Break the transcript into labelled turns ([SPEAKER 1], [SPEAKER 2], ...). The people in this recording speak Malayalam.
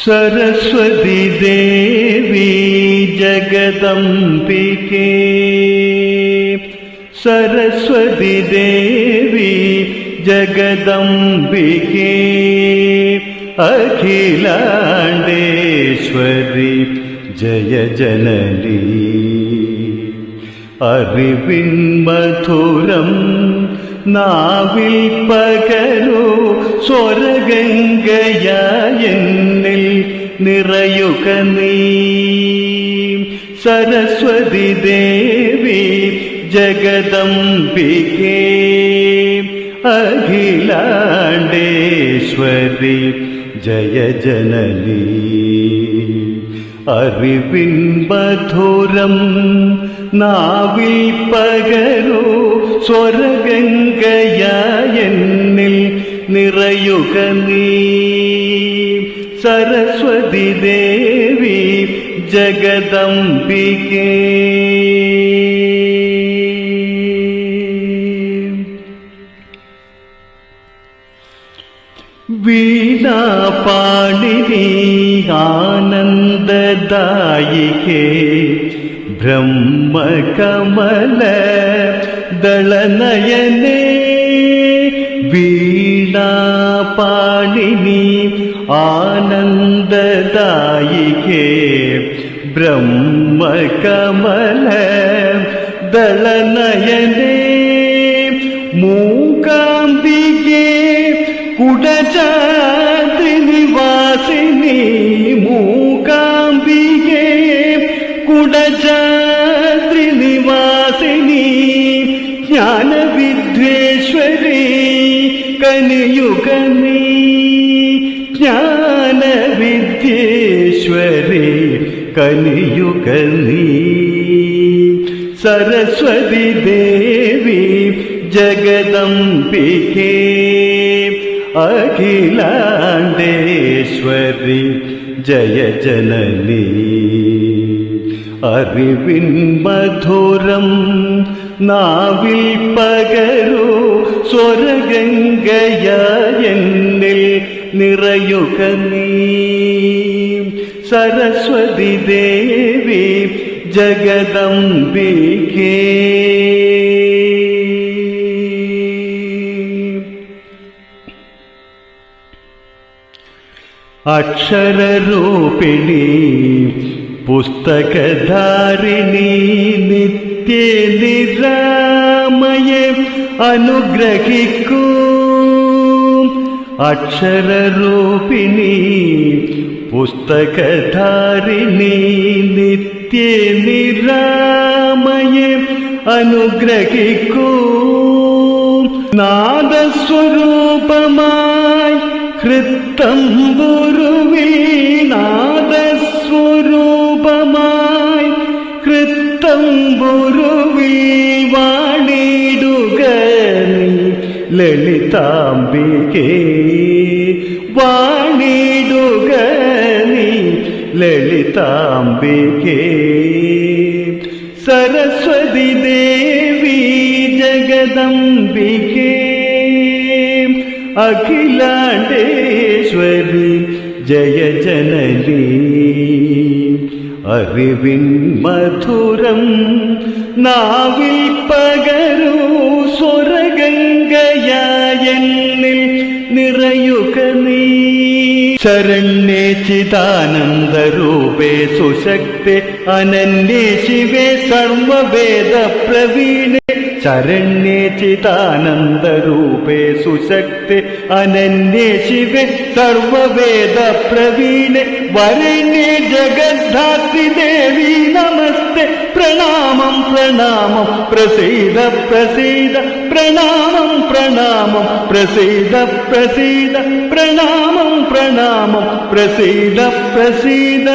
[SPEAKER 1] सरस्वती देवी जगदम्बिके, सरस्वती देवी जगदम्बिके, अखिलाण्डेश्वरी जय जननी। അറിവിൻ മധുരം നാവിൽ പകരൂ സ്വരഗംഗയായെന്നിൽ നിറയുക നീ। സരസ്വതി ദേവി ജഗദംബികേ, അഖിലാണ്ടേശ്വരി ജയ ജനനീ। അറിവിൻ മധുരം നാവിൽ പകരൂ സ്വരഗംഗയായെന്നിൽ നിറയുക നീ। സരസ്വതി ദേവി ജഗദംബികേ। വീണാപാണിനി ആനന്ദദായികേ, ബ്രഹ്മകമല ദളനയനേ। വീണാപാണിനി ആനന്ദദായികേ, ബ്രഹ്മകമല ദളനയനേ। മൂകാംബികേ കുടജാദ്രി നിവാസിനി, മൂകാംബികേ കുടജാദ്രി നിവാസിനി। ജ്ഞാനവിദ്വേശ്വരി കനിയുക നീ, ജ്ഞാനവിദ്യേശ്വരി കനിയുക നീ। സരസ്വതി ദേവി ജഗദംബികേ, അഖിലാണ്ടേശ്വരി ജയ ജനനീ। അറിവിൻ മധുരം നാവിൽ പകരൂ സ്വരഗംഗയായെന്നിൽ നിറയുക നീ। സരസ്വതി ദേവി ജഗദംബികേ। അക്ഷരരൂപിണി പുസ്തകധാരിണി, നിത്യേ നിരാമയെ അനുഗ്രഹിക്കൂ। അക്ഷരരൂപിണി പുസ്തകധാരിണി, നിത്യേ നിരാമയെ അനുഗ്രഹിക്കൂ। നാദസ്വരൂപമായി ഹൃത്തംബുരുവിൽ, നാദസ്വരൂപമായി ഹൃത്തംബുരുവിൽ വാണിടുക നീ ലളിതാംബികേ, വാണിടുക നീ ലളിതാംബികേ। സരസ്വതി ദേവി ജഗദംബികേ, അഖിലാണ്ടേശ്വരി ജയ ജനനീ। അറിവിൻ മധുരം നാവിൽ പകരൂ സ്വരഗംഗയായെന്നിൽ നിറയുക നീ। ശരണ്യേ ചിദാനന്ദരൂപേ സുശക്തേ അനന്യേ ശിവേ സർവവേദ പ്രവീണേ। ശരണ്യേ ചിദാനന്ദരൂപേ സുശക്തേ അനന്യേ ശിവേ സർവവേദ പ്രവീണേ। വരണ്യേ ജഗദ്ധാത്രി ദേവി നമസ്തേ, പ്രണാമം പ്രണാമം പ്രസീദ പ്രസീദ, പ്രണാമം പ്രണാമം പ്രസീദ പ്രസീദ, പ്രണാമം പ്രണാമം പ്രസീദ പ്രസീദ।